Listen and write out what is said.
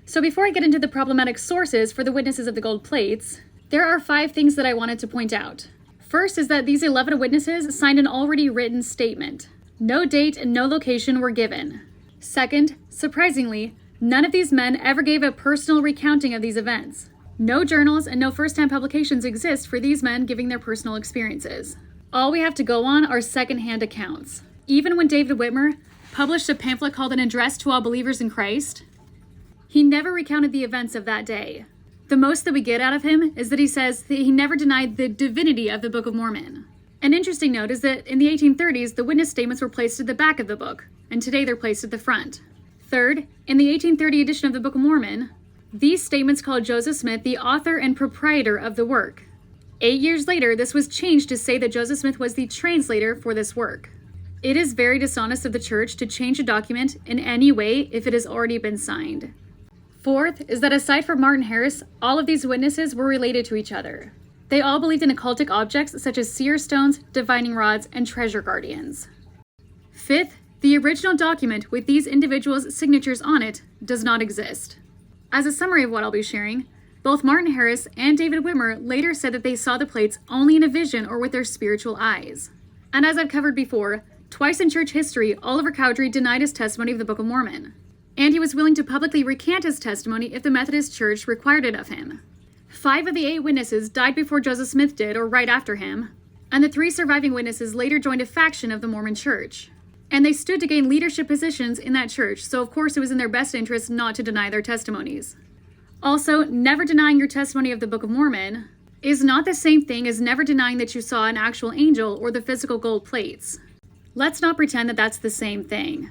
So before I get into the problematic sources for the witnesses of the gold plates, there are 5 things that I wanted to point out. First is that these 11 witnesses signed an already written statement. No date and no location were given. Second, surprisingly, none of these men ever gave a personal recounting of these events. No journals and no first-hand publications exist for these men giving their personal experiences. All we have to go on are second-hand accounts. Even when David Whitmer published a pamphlet called An Address to All Believers in Christ, he never recounted the events of that day. The most that we get out of him is that he says that he never denied the divinity of the Book of Mormon. An interesting note is that in the 1830s, the witness statements were placed at the back of the book, and today they're placed at the front. Third, in the 1830 edition of the Book of Mormon, these statements called Joseph Smith the author and proprietor of the work. 8 years later, this was changed to say that Joseph Smith was the translator for this work. It is very dishonest of the church to change a document in any way if it has already been signed. Fourth is that aside from Martin Harris, all of these witnesses were related to each other. They all believed in occultic objects such as seer stones, divining rods, and treasure guardians. Fifth, the original document with these individuals' signatures on it does not exist. As a summary of what I'll be sharing, both Martin Harris and David Whitmer later said that they saw the plates only in a vision or with their spiritual eyes. And as I've covered before, twice in church history, Oliver Cowdery denied his testimony of the Book of Mormon. And he was willing to publicly recant his testimony if the Methodist Church required it of him. 5 of the 8 witnesses died before Joseph Smith did, or right after him, and the 3 surviving witnesses later joined a faction of the Mormon Church. And they stood to gain leadership positions in that church, so of course it was in their best interest not to deny their testimonies. Also, never denying your testimony of the Book of Mormon is not the same thing as never denying that you saw an actual angel or the physical gold plates. Let's not pretend that that's the same thing.